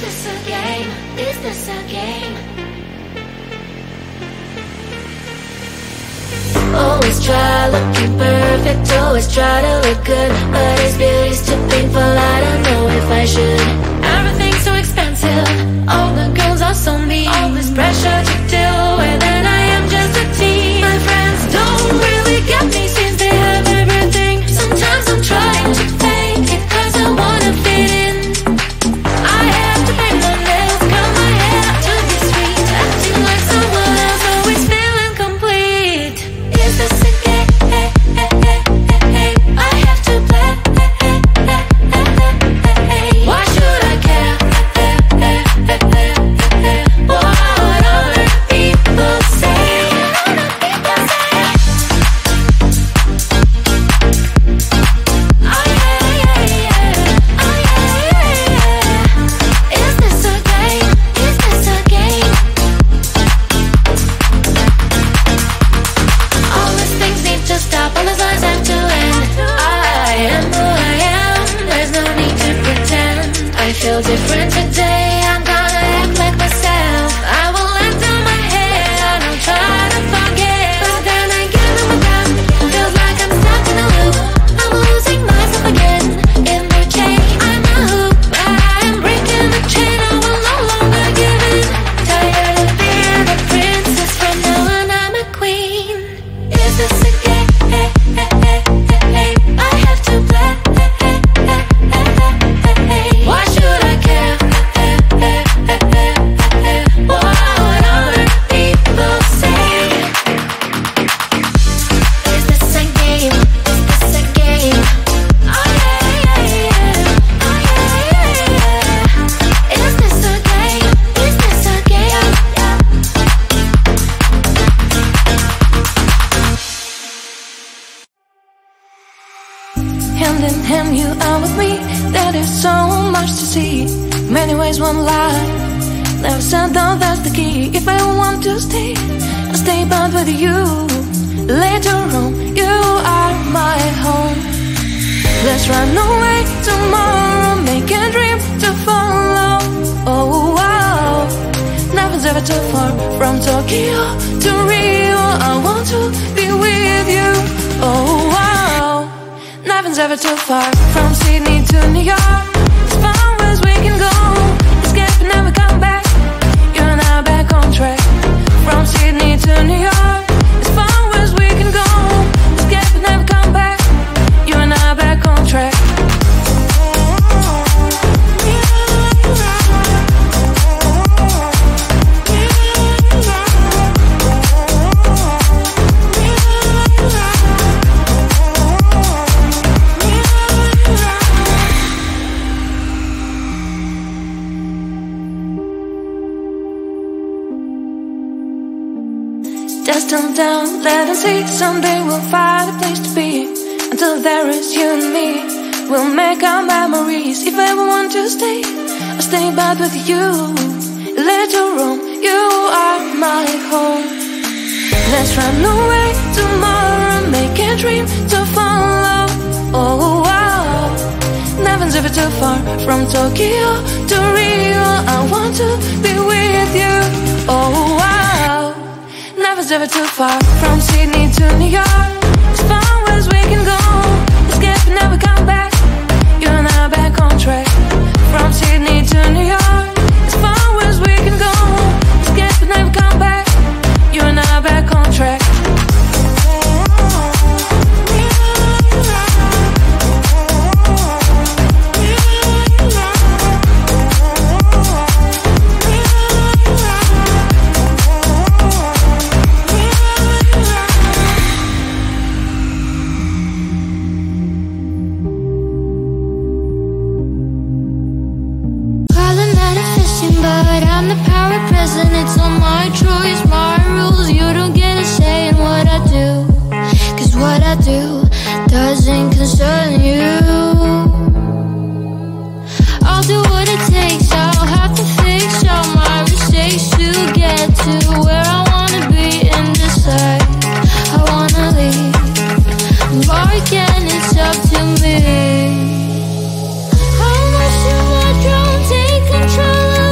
this a game? Is this a game? Always try looking perfect, always try to look good, but is beauty's too painful? I don't know if I should. Everything's so expensive, all the girls are so mean, all this pressure to deal with, and I am just a teen. My friends don't really get me since they have everything. Sometimes I'm trying to fake it cause I wanna fit in. I have to paint my nails, curl my hair to be sweet, acting like someone else, always feeling complete. Is this a game? I have to play. Why should I care? What other people say? Is this a game? Is this a game? All these things need to stop, all the signs have to end. I am who I am, there's no need to pretend. I feel different today, I'm gonna act like myself. I will let down my head, I don't try to forget. But then again, I'm a dumb, feels like I'm stuck in a loop. I'm losing myself again, in the chain, I'm a hoop. I'm breaking the chain, I will no longer give in. Tired of being a princess, from now on I'm a queen. Is this a game? I have to play. Why should I care? What other people say? Is this a game? Is this a game? Oh yeah, yeah, yeah. Oh yeah, yeah, yeah. Is this a game? Is this a game? Hand in hand, you are with me. There is so much to see. Many ways, one life. Never said that that's the key. If I want to stay, I'll stay but with you. Later on, you are my home. Let's run away tomorrow, make a dream to follow. Oh wow, nothing's ever too far. From Tokyo to Rio, I want to be with you. Oh wow, nothing's ever too far. From Sydney to New York, as far as we can go. Escape and never come back. You and I back on track. From Sydney to New York, as far as we can go. Escape and never come back. You and I back on track. Just turn down, let them see. Someday we'll find a place to be. Until there is you and me, we'll make our memories. If I ever want to stay, I'll stay back with you. Later on, you are my home. Let's run away tomorrow, make a dream to follow. Oh wow, nothing's ever too far. From Tokyo to Rio, I want to be with you. Oh wow, nothing's ever too far. From Sydney to New York, as far as we can go. Escape and never come back. You and I back on track. From Sydney to New York, as far as we can go. Escape and never come back. You and I back on track. But I'm the power present, it's all my choice, my rules. You don't get a say in what I do, cause what I do doesn't concern you. I'll do what it takes, I'll have to fix all my mistakes to get to where I wanna be and decide I wanna leave. Or again, it's up to me. How much do I drown, take control of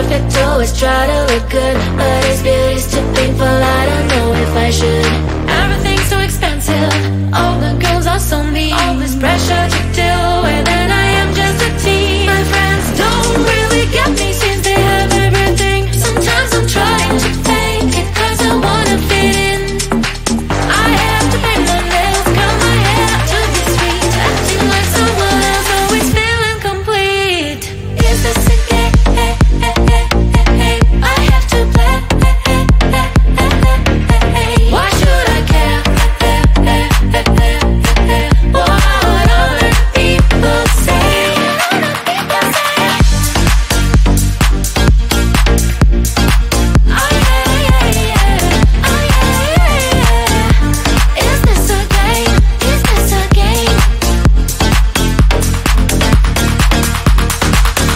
perfect, always try to look good, but his beauty's too painful, I don't know if I should. Everything's so expensive, all the girls are so mean, all this pressure to deal with, and I am just a teen. My friends don't really get me since they have everything. Sometimes I'm trying to fake it cause I wanna fit in. I have to paint my nails, curl my hair to be sweet, acting like someone else, always feeling complete. Is this a game? I have to play. Why should I care? What other people say? Is this a game? Is this a game?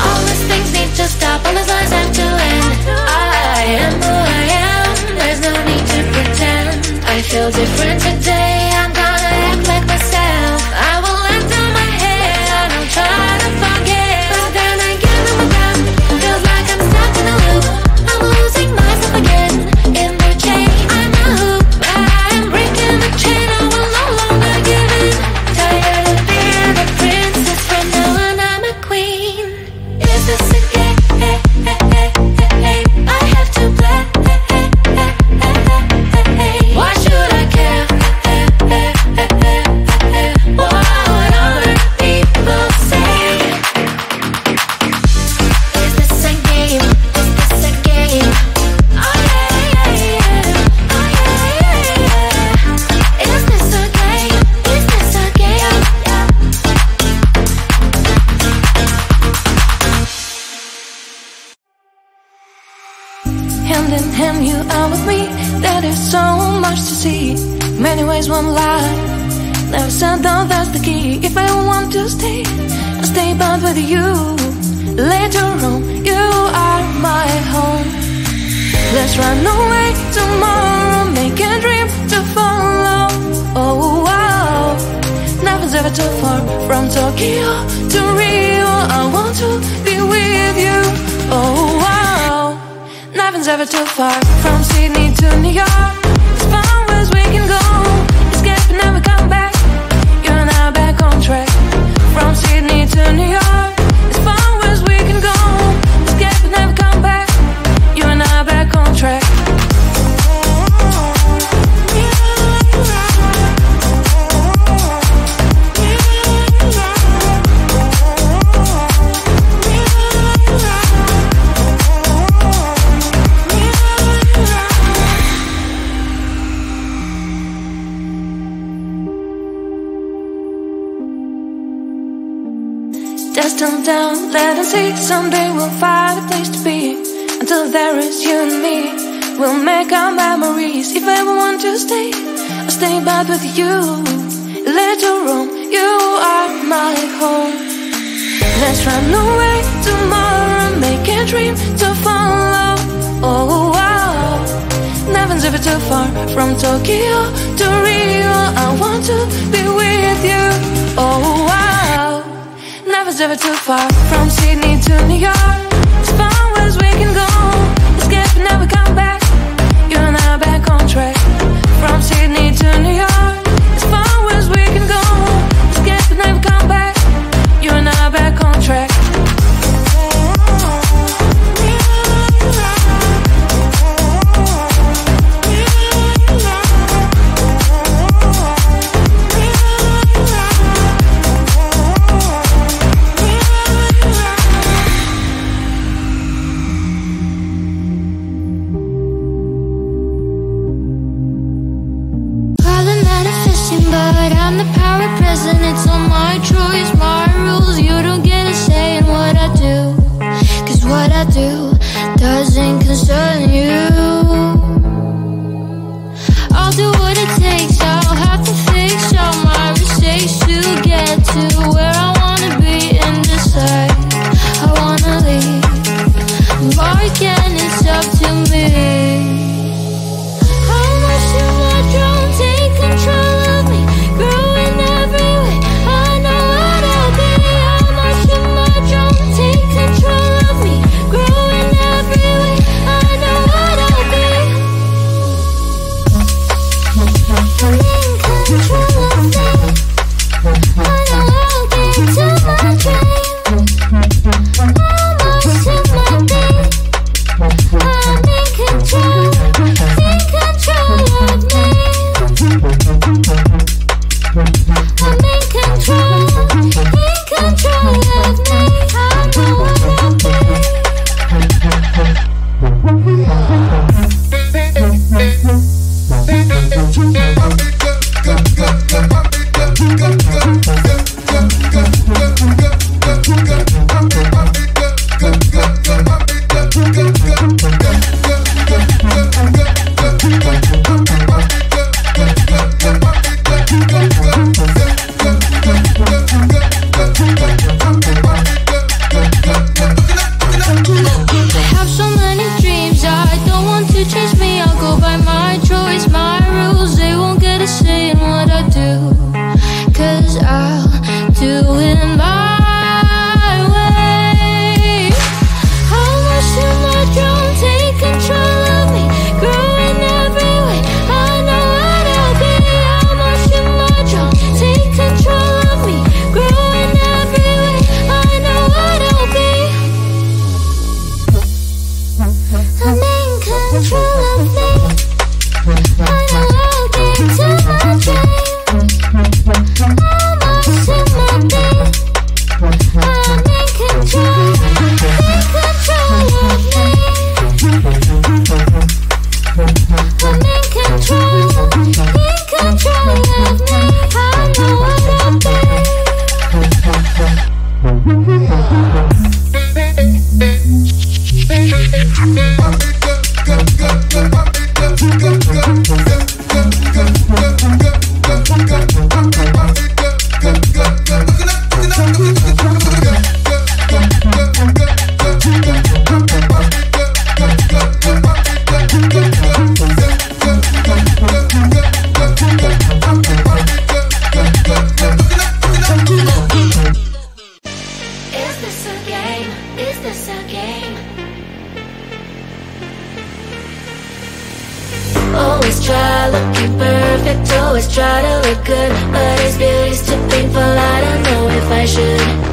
All these things need to stop, all these lies have to end. I am who I am, there's no need to pretend. I feel different today, I'm gonna act like myself. I will let down my head, I don't try to forget. But then again, I'm around, feels like I'm stuck in a loop. I'm losing myself again, in the chain, I'm a hoop. I am breaking the chain, I will no longer give in. Tired of being a princess, from now on I'm a queen. Is this a game? I have to play. Why should I care? What other people say? Is this a game? Is this a game? Oh yeah, yeah, yeah. Oh yeah, yeah, yeah. Is this a game? Is this a game? Hand in hand, you are with me. There is so much to see. Many ways, one life. Never said no, that's the key. If I want to stay, I'll stay but with you. Later on, you are my home. Let's run away tomorrow, make a dream to follow. Oh wow, nothing's ever too far. From Tokyo to Rio, I want to be with you. Oh wow, nothing's ever too far. From Sydney to New York, as far as we can go. Escape and never come back, you and I back on track. From Sydney to New York, as far as we can go. Escape and never come back, you and I back on track. Destined down, let us see. Someday we'll find a place to be. Until there is you and me, we'll make our memories. If I ever want to stay, I'll stay back with you. Later on, you are my home. Let's run away tomorrow, make a dream to follow. Oh wow, nothing's ever too far. From Tokyo to Rio, I want to be with you. Oh wow, nothing's ever too far. From Sydney to New York, as far as we can go. Escape and never come back, you and I back on track. From Sydney to New York, as far as we can go. Escape and never come back, you and I back on track. But I'm the power present, it's all my choice, my rules. You don't get a say in what I do, cause what I do doesn't concern you. I'll do what it takes, I'll have to fix all my mistakes to get to where I wanna be and decide I wanna leave. Or again, it's up to me. How much do I don't take control of me? Growing every way, I know what I'll be. How much do I don't take control of me? Growing every to change me, I'll go by my choice, my rules. They won't get a say in what I do, 'cause I'll do it my way. How much too much don't take control of me, growing every way. I know what I'll be. How much too much don't take control of me, growing every way. I know what I'll be. I'm in control of me. I know I'll get to my dream. How much in my day? I'm in control of me. I'm in control of me. I know what I'll be. Is this a game? Is this a game? Always try looking perfect, always try to look good, but his beauty's too painful. I don't know if I should.